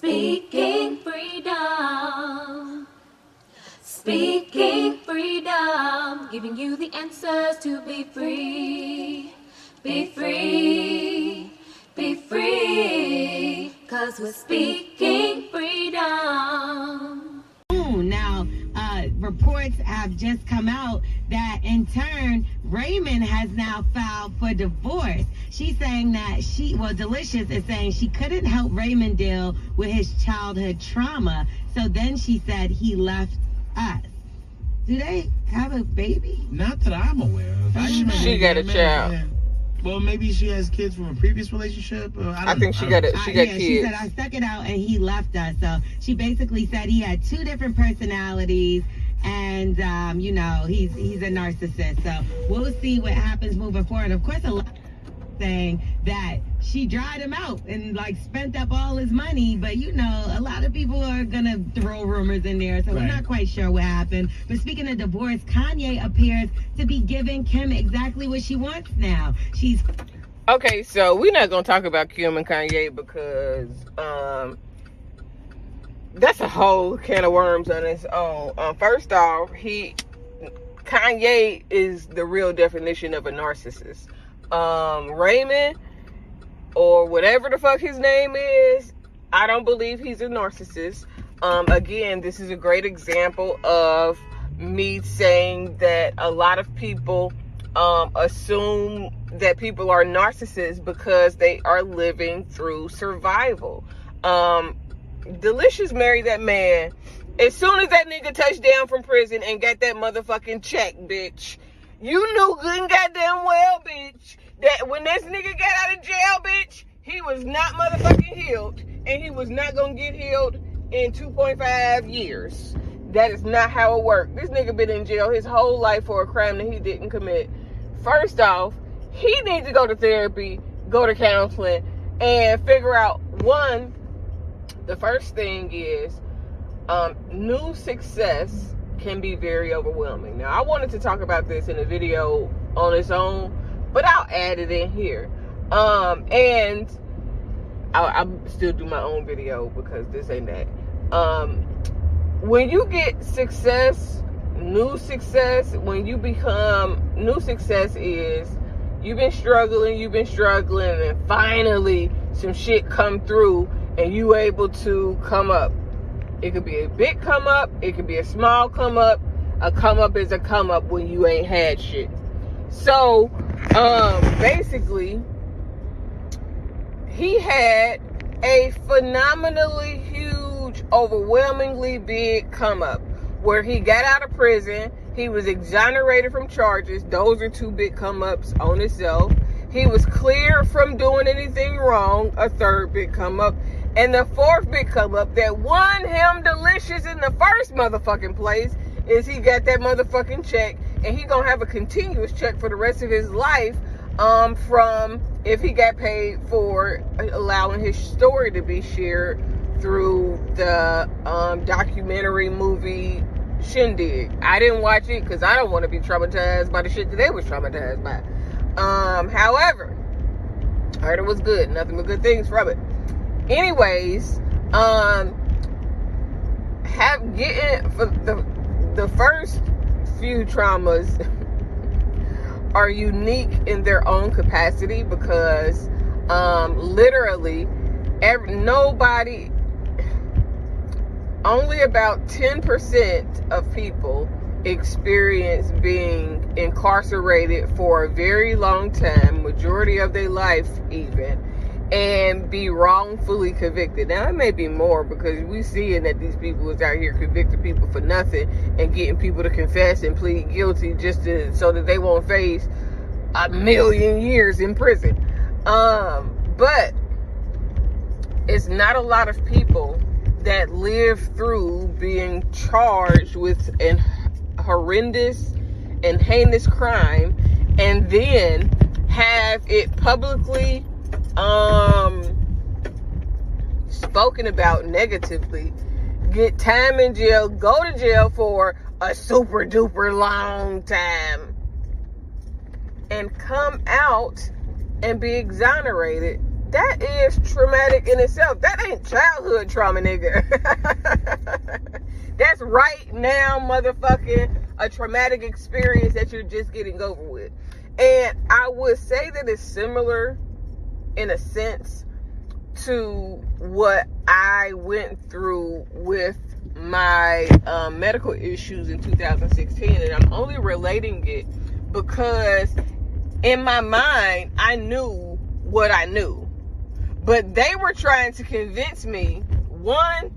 Speaking freedom. Speaking freedom. Giving you the answers to be free. Be free. Be free. 'Cause we're speaking freedom. Now, reports have just come out that in turn, Raymond has now filed for divorce. She's saying that Deelishious is saying she couldn't help Raymond deal with his childhood trauma. So then she said he left us. Do they have a baby? Not that I'm aware of. She got a child. Yeah. Well, maybe she has kids from a previous relationship. I think she got kids. She said I stuck it out and he left us. So she basically said he had two different personalities, and he's a narcissist. So we'll see what happens moving forward. Of course, a lot saying that she dried him out and spent up all his money, but a lot of people are gonna throw rumors in there, so we're not quite sure what happened. But speaking of divorce, Kanye appears to be giving Kim exactly what she wants now. Okay, so we're not gonna talk about Kim and Kanye because that's a whole can of worms on its own. First off, Kanye is the real definition of a narcissist. Raymond, or whatever the fuck his name is, I don't believe he's a narcissist. Again, this is a great example of me saying that a lot of people assume that people are narcissists because they are living through survival. Deelishious married that man as soon as that nigga touched down from prison and got that motherfucking check, bitch. You knew good and goddamn well, bitch, that when this nigga got out of jail, bitch, he was not motherfucking healed, and he was not gonna get healed in 2.5 years. That is not how it worked. This nigga been in jail his whole life for a crime that he didn't commit. First off, he needs to go to therapy, go to counseling, and figure out, one, the first thing is, new success can be very overwhelming. Now, I wanted to talk about this in a video on its own, but I'll add it in here. And I'll still do my own video because this ain't that. When you get success, new success is you've been struggling, and finally some shit come through and you able to come up. It could be a big come up, it could be a small come up. A come up is a come up when you ain't had shit. So, basically, he had a phenomenally huge, overwhelmingly big come up where he got out of prison. He was exonerated from charges. Those are two big come ups on itself. He was clear from doing anything wrong. A third big come up. And the fourth big come up that won him Deelishious in the first motherfucking place is he got that motherfucking check, and he gonna have a continuous check for the rest of his life from if he got paid for allowing his story to be shared through the documentary movie Shindig. I didn't watch it because I don't want to be traumatized by the shit that they was traumatized by. However, I heard it was good. Nothing but good things from it. Anyways, the first few traumas are unique in their own capacity because literally only about 10% of people experience being incarcerated for a very long time, majority of their life even, and be wrongfully convicted. Now, it may be more because we seeing that these people is out here convicting people for nothing and getting people to confess and plead guilty just so that they won't face 1,000,000 years in prison. But it's not a lot of people that live through being charged with an horrendous and heinous crime and then have it publicly spoken about negatively, get time in jail, go to jail for a super duper long time, and come out and be exonerated that is traumatic in itself. That ain't childhood trauma, nigga. That's right now, motherfucking, a traumatic experience that you're just getting over with. And I would say that it's similar in a sense to what I went through with my medical issues in 2016. And I'm only relating it because in my mind, I knew what I knew. But they were trying to convince me, one,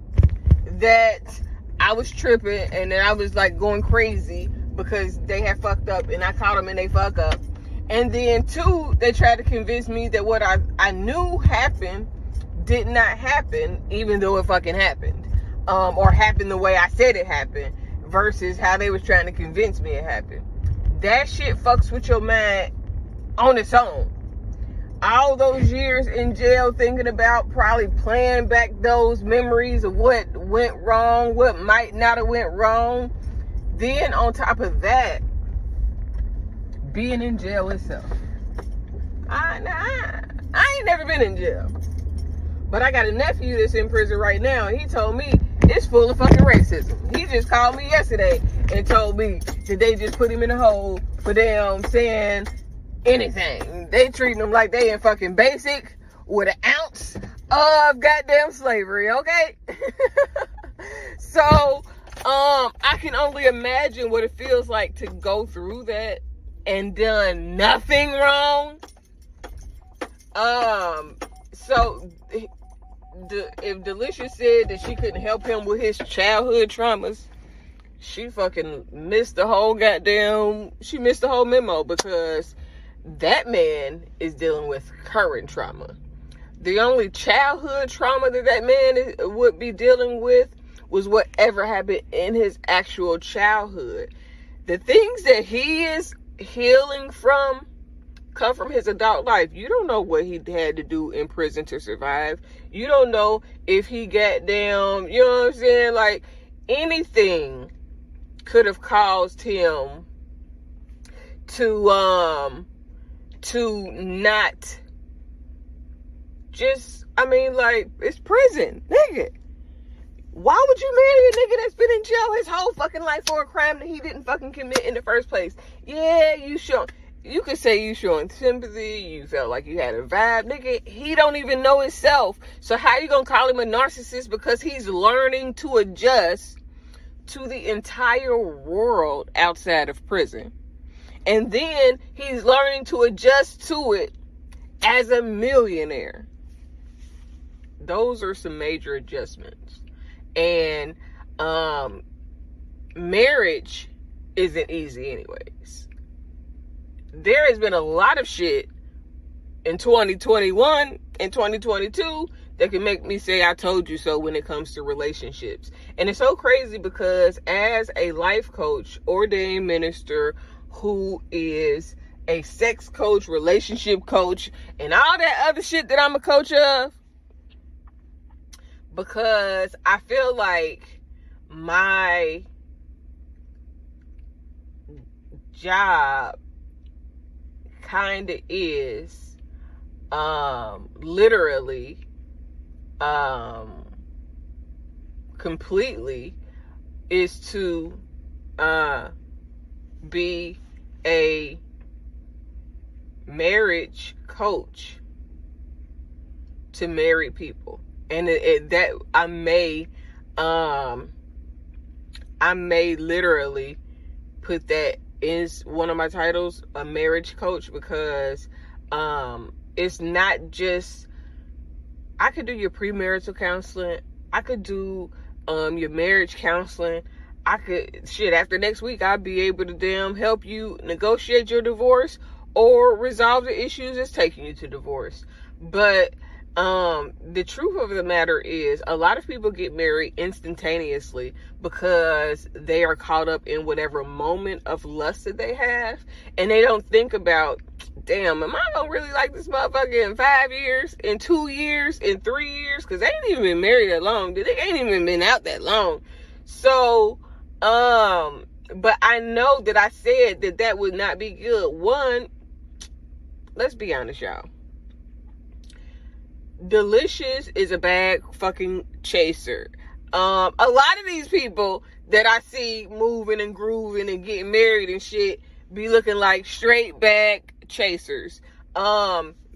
that I was tripping and that I was like going crazy because they had fucked up and I caught them and they fuck up. And then two, they tried to convince me that what I knew happened did not happen, even though it fucking happened. Or happened the way I said it happened versus how they was trying to convince me it happened. That shit fucks with your mind on its own. All those years in jail thinking about probably playing back those memories of what went wrong, what might not have went wrong. Then on top of that, being in jail itself. I ain't never been in jail. But I got a nephew that's in prison right now, and he told me it's full of fucking racism. He just called me yesterday and told me that they just put him in a hole for them saying anything. They treating them like they in fucking basic with an ounce of goddamn slavery, okay? So, I can only imagine what it feels like to go through that and done nothing wrong. So if Deelishious said that she couldn't help him with his childhood traumas, she fucking missed the whole she missed the whole memo, because that man is dealing with current trauma. The only childhood trauma that man would be dealing with was whatever happened in his actual childhood. The things that he is healing from come from his adult life. You don't know what he had to do in prison to survive. You don't know if he got down, you know what I'm saying? Like, anything could have caused him to not just, like, it's prison, nigga. Why would you marry a nigga that's been in jail his whole fucking life for a crime that he didn't fucking commit in the first place? Yeah, you could say you showing sympathy, you felt like you had a vibe. Nigga, he don't even know himself. So how you gonna call him a narcissist? Because he's learning to adjust to the entire world outside of prison. And then he's learning to adjust to it as a millionaire. Those are some major adjustments. And marriage isn't easy anyways. There has been a lot of shit in 2021 and 2022 that can make me say I told you so when it comes to relationships. And it's so crazy because as a life coach, ordained minister, who is a sex coach, relationship coach, and all that other shit that I'm a coach of, because I feel like my job kind of is literally completely is to be a marriage coach to married people. And that I may literally put that is one of my titles, a marriage coach, because it's not just, I could do your premarital counseling, I could do your marriage counseling, I could, after next week I'll be able to help you negotiate your divorce or resolve the issues that's taking you to divorce. But the truth of the matter is, a lot of people get married instantaneously because they are caught up in whatever moment of lust that they have, and they don't think about, damn, am I gonna really like this motherfucker in 5 years, in 2 years, in 3 years? Because they ain't even been married that long. They ain't even been out that long. So, but I know that I said that would not be good. One, let's be honest, y'all. Deelishious is a bag fucking chaser. A lot of these people that I see moving and grooving and getting married and shit be looking like straight bag chasers.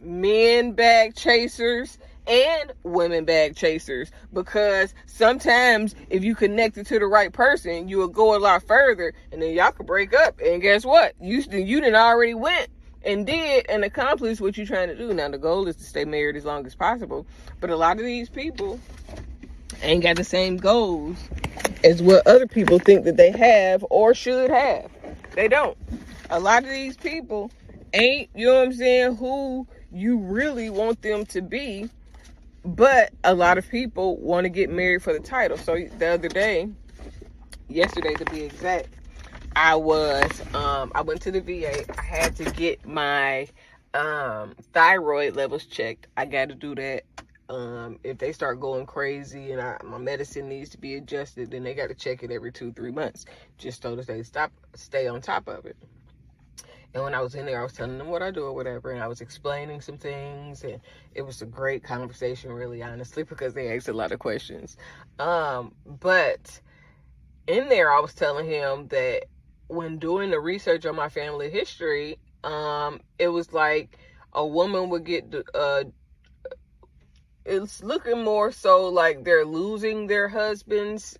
Men bag chasers and women bag chasers, because sometimes if you connected to the right person, you will go a lot further, and then y'all could break up, and guess what? You done already went and did and accomplished what you're trying to do. Now the goal is to stay married as long as possible, but a lot of these people ain't got the same goals as what other people think that they have or should have. They don't. A lot of these people ain't, you know what I'm saying, who you really want them to be. But a lot of people want to get married for the title. So the other day, yesterday to be exact, I went to the VA. I had to get my thyroid levels checked. I got to do that. If they start going crazy and my medicine needs to be adjusted, then they got to check it every 2-3 months, just so that they stay on top of it. And when I was in there, I was telling them what I do or whatever, and I was explaining some things, and it was a great conversation, really, honestly, because they asked a lot of questions. But in there, I was telling him that when doing the research on my family history, it was like a woman would get, it's looking more so like they're losing their husbands,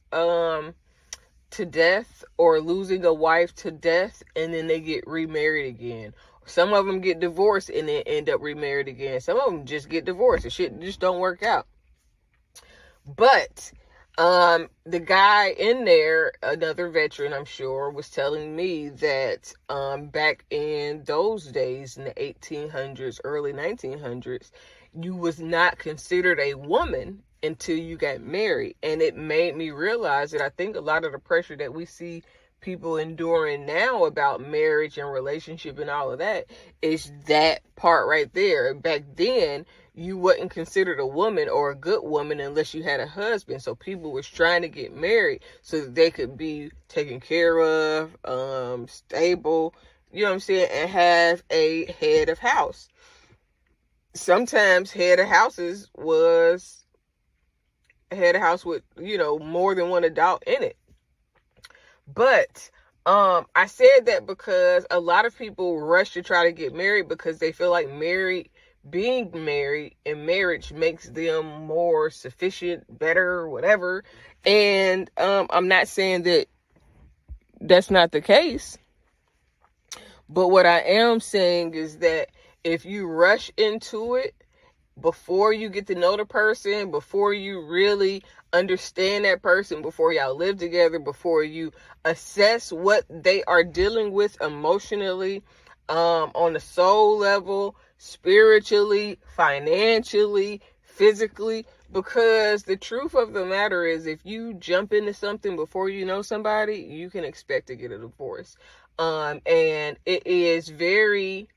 to death, or losing a wife to death, and then they get remarried again. Some of them get divorced and then end up remarried again. Some of them just get divorced. The shit just don't work out. But the guy in there, another veteran, I'm sure, was telling me that back in those days, in the 1800s, early 1900s, you was not considered a woman until you got married. And it made me realize that I think a lot of the pressure that we see people enduring now about marriage and relationship and all of that is that part right there. Back then, you wasn't considered a woman or a good woman unless you had a husband. So people was trying to get married so that they could be taken care of, stable, you know what I'm saying, and have a head of house. Sometimes head of houses was had a house with, you know, more than one adult in it. But I said that because a lot of people rush to try to get married because they feel like being married in marriage makes them more sufficient, better, whatever. And I'm not saying that that's not the case. But what I am saying is that if you rush into it, before you get to know the person, before you really understand that person, before y'all live together, before you assess what they are dealing with emotionally, on the soul level, spiritually, financially, physically, because the truth of the matter is, if you jump into something before you know somebody, you can expect to get a divorce. And it is very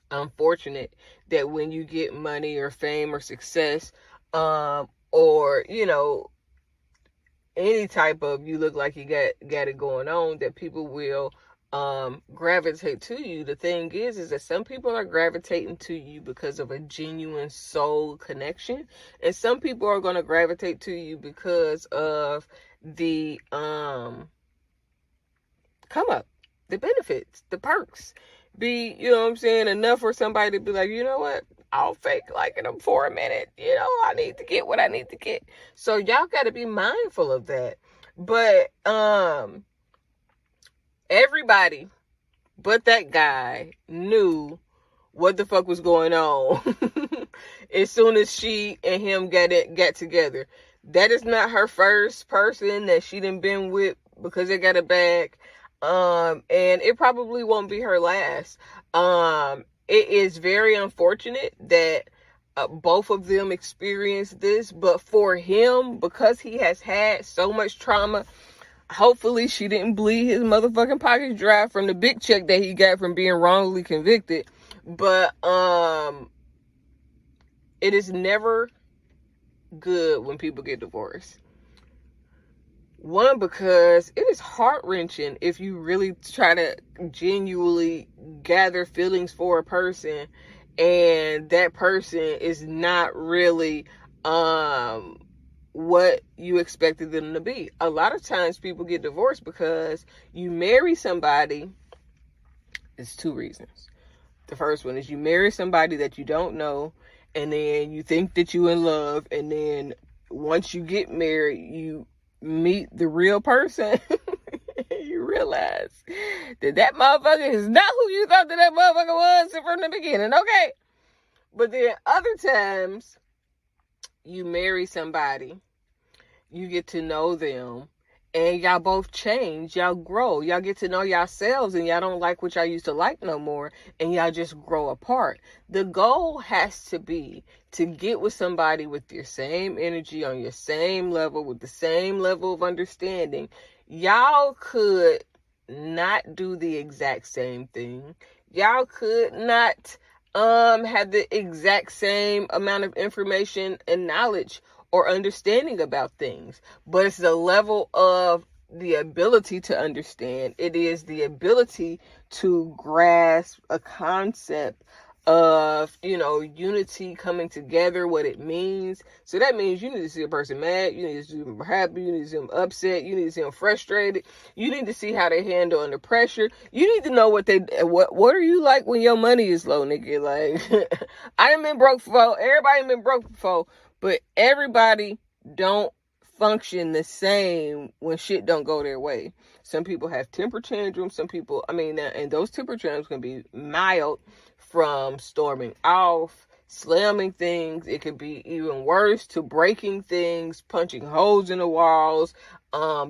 unfortunate that when you get money or fame or success, or, you know, any type of, you look like you got it going on, that people will gravitate to you. The thing is that some people are gravitating to you because of a genuine soul connection, and some people are going to gravitate to you because of the come up, the benefits, the perks. You know what I'm saying, enough for somebody to be like, you know what, I'll fake liking them for a minute. You know, I need to get what I need to get. So y'all got to be mindful of that. But everybody but that guy knew what the fuck was going on as soon as she and him got together. That is not her first person that she done been with because they got a bag. And it probably won't be her last. It is very unfortunate that both of them experienced this, but for him, because he has had so much trauma, hopefully she didn't bleed his motherfucking pockets dry from the big check that he got from being wrongly convicted. But it is never good when people get divorced. One, because it is heart-wrenching if you really try to genuinely gather feelings for a person and that person is not really what you expected them to be. A lot of times people get divorced because you marry somebody. It's two reasons. The first one is you marry somebody that you don't know, and then you think that you're in love, and then once you get married, you meet the real person. You realize that motherfucker is not who you thought that motherfucker was from the beginning, okay? But then other times, you marry somebody, you get to know them, and y'all both change, y'all grow, y'all get to know yourselves, and y'all don't like what y'all used to like no more, and y'all just grow apart. The goal has to be to get with somebody with your same energy, on your same level, with the same level of understanding. Y'all could not do the exact same thing. Y'all could not have the exact same amount of information and knowledge or understanding about things, but it's the level of the ability to understand. It is the ability to grasp a concept of, unity, coming together, what it means. So that means you need to see a person mad, you need to see them happy, you need to see them upset, you need to see them frustrated, you need to see how they handle under pressure. You need to know what are you like when your money is low, nigga? Like, I done been broke before, everybody been broke before, but everybody don't function the same when shit don't go their way. Some people have temper tantrums, and those temper tantrums can be mild, from storming off, slamming things. It could be even worse, to breaking things, punching holes in the walls,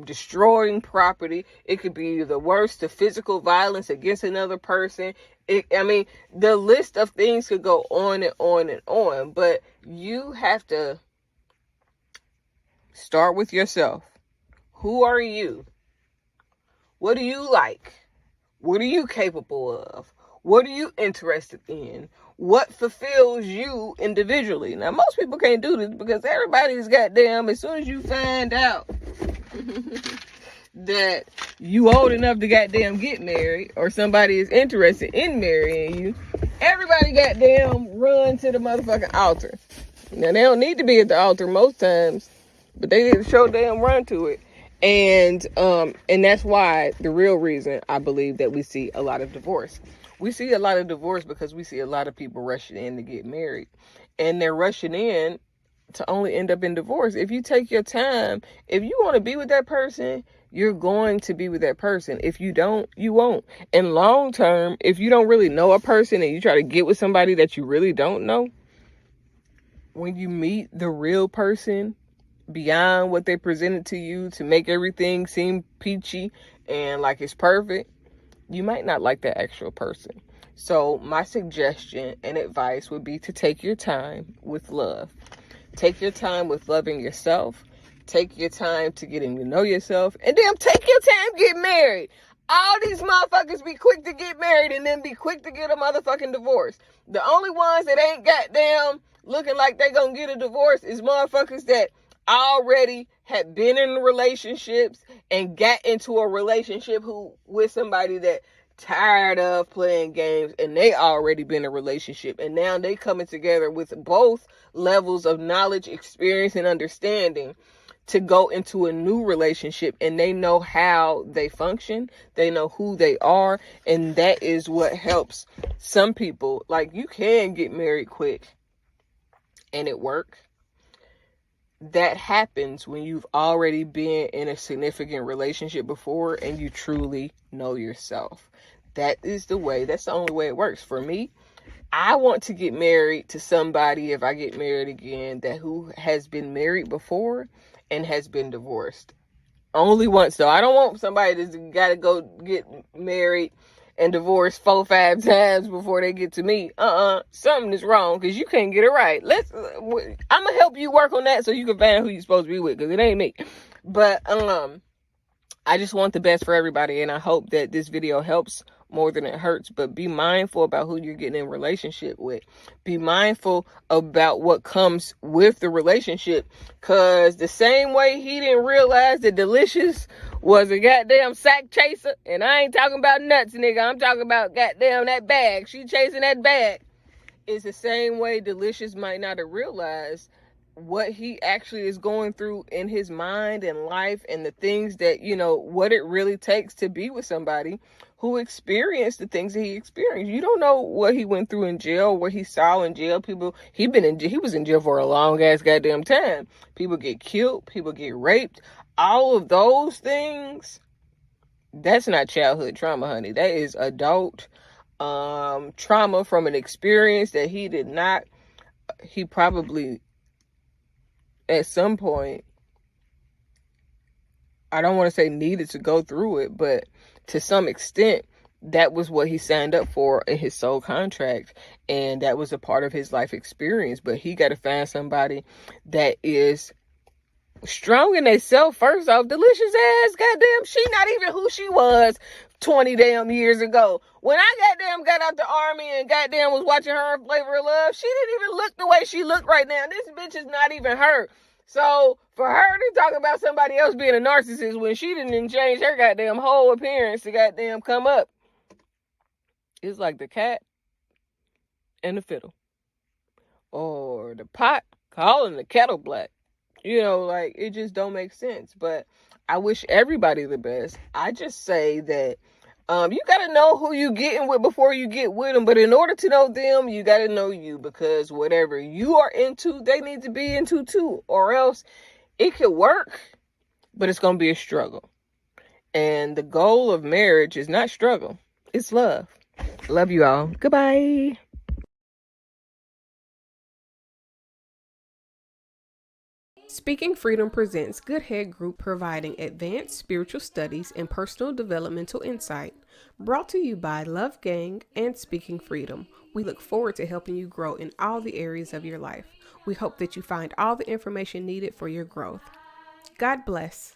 destroying property. It could be the worst, to physical violence against another person. The list of things could go on and on and on, but you have to start with yourself. Who are you? What do you like? What are you capable of? What are you interested in? What fulfills you individually? Now, most people can't do this because everybody's goddamn, as soon as you find out that you old enough to goddamn get married, or somebody is interested in marrying you, everybody goddamn run to the motherfucking altar. Now, they don't need to be at the altar most times, but they need to show damn run to it. And that's why, the real reason I believe that we see a lot of divorce. We see a lot of divorce because we see a lot of people rushing in to get married, and they're rushing in to only end up in divorce. If you take your time, if you want to be with that person, you're going to be with that person. If you don't, you won't. And long term, if you don't really know a person and you try to get with somebody that you really don't know, when you meet the real person beyond what they presented to you to make everything seem peachy and like it's perfect, you might not like that actual person. So my suggestion and advice would be to take your time with love. Take your time with loving yourself. Take your time to getting to know yourself. And then take your time to get married. All these motherfuckers be quick to get married and then be quick to get a motherfucking divorce. The only ones that ain't goddamn looking like they gonna get a divorce is motherfuckers that already had been in relationships and got into a relationship with somebody that tired of playing games, and they already been in a relationship, and now they coming together with both levels of knowledge, experience, and understanding to go into a new relationship, and they know how they function, they know who they are, and that is what helps some people. Like, you can get married quick and it work. That happens when you've already been in a significant relationship before and you truly know yourself. That's the only way it works. For me, I want to get married to somebody, if I get married again, who has been married before and has been divorced. Only once, though. I don't want somebody that's got to go get married and divorced 4-5 times before they get to me. Something is wrong, because you can't get it right. I'm gonna help you work on that so you can find who you're supposed to be with, because it ain't me. But I just want the best for everybody, and I hope that this video helps more than it hurts. But be mindful about who you're getting in relationship with. Be mindful about what comes with the relationship, because the same way he didn't realize that Deelishious was a goddamn sack chaser, and I ain't talking about nuts, nigga. I'm talking about goddamn that bag. She chasing that bag. It's the same way Deelishious might not have realized what he actually is going through in his mind and life, and the things that, what it really takes to be with somebody who experienced the things that he experienced. You don't know what he went through in jail, what he saw in jail. He was in jail for a long ass goddamn time. People get killed, people get raped. All of those things, that's not childhood trauma, honey. That is adult trauma from an experience that he probably at some point, I don't want to say needed to go through it, but to some extent, that was what he signed up for in his soul contract. And that was a part of his life experience. But he got to find somebody that is strong in themselves first off. Deelishious ass, goddamn, she not even who she was 20 damn years ago. When I goddamn got out the army and goddamn was watching her Flavor of Love, she didn't even look the way she look right now. This bitch is not even her. So for her to talk about somebody else being a narcissist when she didn't change her goddamn whole appearance to goddamn come up, it's like the cat and the fiddle, or the pot calling the kettle black. It just don't make sense. But I wish everybody the best. I just say that you got to know who you getting with before you get with them. But in order to know them, you got to know you, because whatever you are into, they need to be into too, or else it could work, but it's going to be a struggle. And the goal of marriage is not struggle. It's love. Love you all. Goodbye. Speaking Freedom presents Good Head Group, providing advanced spiritual studies and personal developmental insight. Brought to you by Love Gang and Speaking Freedom. We look forward to helping you grow in all the areas of your life. We hope that you find all the information needed for your growth. God bless.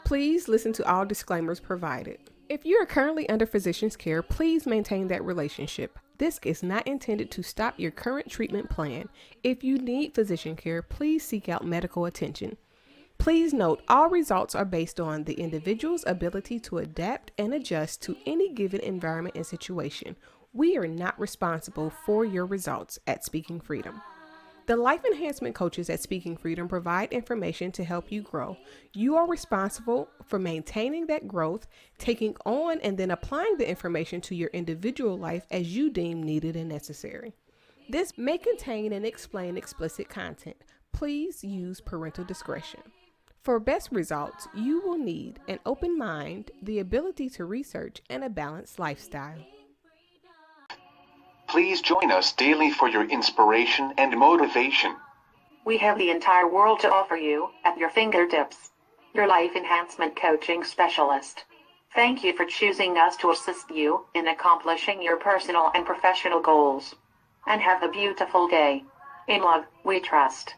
Please listen to all disclaimers provided. If you are currently under physician's care, please maintain that relationship. This is not intended to stop your current treatment plan. If you need physician care, please seek out medical attention. Please note, all results are based on the individual's ability to adapt and adjust to any given environment and situation. We are not responsible for your results at Speaking Freedom. The life enhancement coaches at Speaking Freedom provide information to help you grow. You are responsible for maintaining that growth, taking on and then applying the information to your individual life as you deem needed and necessary. This may contain and explain explicit content. Please use parental discretion. For best results, you will need an open mind, the ability to research, and a balanced lifestyle. Please join us daily for your inspiration and motivation. We have the entire world to offer you at your fingertips. Your life enhancement coaching specialist. Thank you for choosing us to assist you in accomplishing your personal and professional goals. And have a beautiful day. In love, we trust.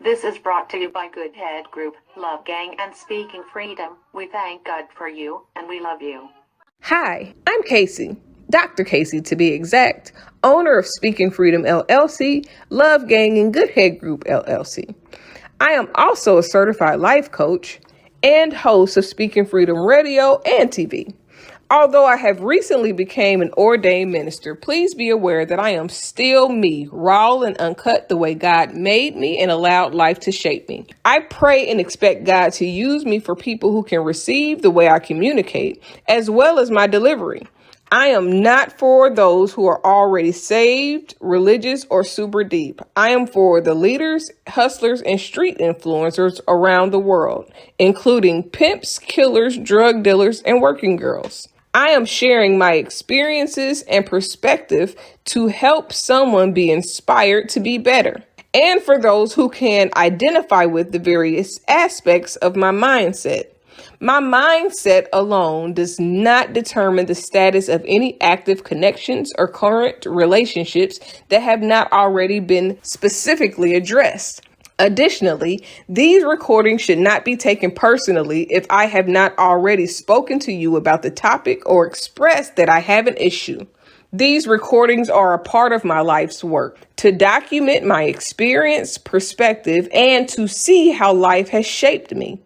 This is brought to you by Good Head Group, Love Gang, and Speaking Freedom. We thank God for you, and we love you. Hi, I'm Kaci. Dr. Kaci, to be exact, owner of Speaking Freedom LLC, Love Gang, and Good Head Group LLC. I am also a certified life coach and host of Speaking Freedom Radio and TV. Although I have recently became an ordained minister, please be aware that I am still me, raw and uncut the way God made me and allowed life to shape me. I pray and expect God to use me for people who can receive the way I communicate, as well as my delivery. I am not for those who are already saved, religious, or super deep. I am for the leaders, hustlers, and street influencers around the world, including pimps, killers, drug dealers, and working girls. I am sharing my experiences and perspective to help someone be inspired to be better, and for those who can identify with the various aspects of my mindset. My mindset alone does not determine the status of any active connections or current relationships that have not already been specifically addressed. Additionally, these recordings should not be taken personally if I have not already spoken to you about the topic or expressed that I have an issue. These recordings are a part of my life's work to document my experience, perspective, and to see how life has shaped me.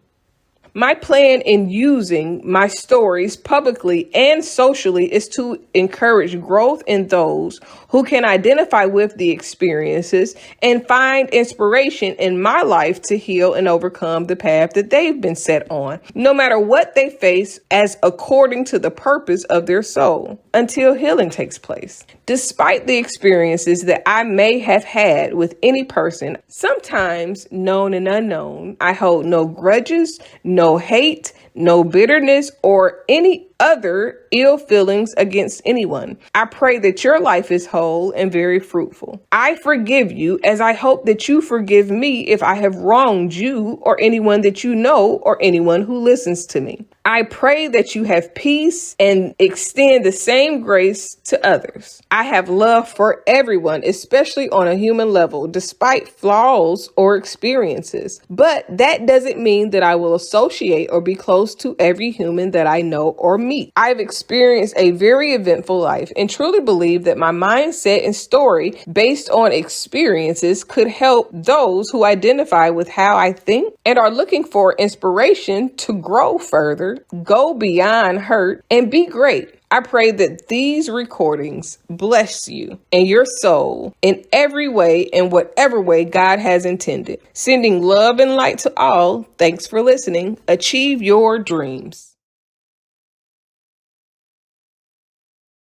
My plan in using my stories publicly and socially is to encourage growth in those who can identify with the experiences and find inspiration in my life to heal and overcome the path that they've been set on, no matter what they face, as according to the purpose of their soul, until healing takes place. Despite the experiences that I may have had with any person, sometimes known and unknown, I hold no grudges, no hate, no bitterness, or any other ill feelings against anyone. I pray that your life is whole and very fruitful. I forgive you as I hope that you forgive me if I have wronged you or anyone that you know or anyone who listens to me. I pray that you have peace and extend the same grace to others. I have love for everyone, especially on a human level, despite flaws or experiences. But that doesn't mean that I will associate or be close to every human that I know or meet. I've experienced a very eventful life and truly believe that my mindset and story based on experiences could help those who identify with how I think and are looking for inspiration to grow further, go beyond hurt, and be great. I pray that these recordings bless you and your soul in every way, in whatever way God has intended. Sending love and light to all. Thanks for listening. Achieve your dreams.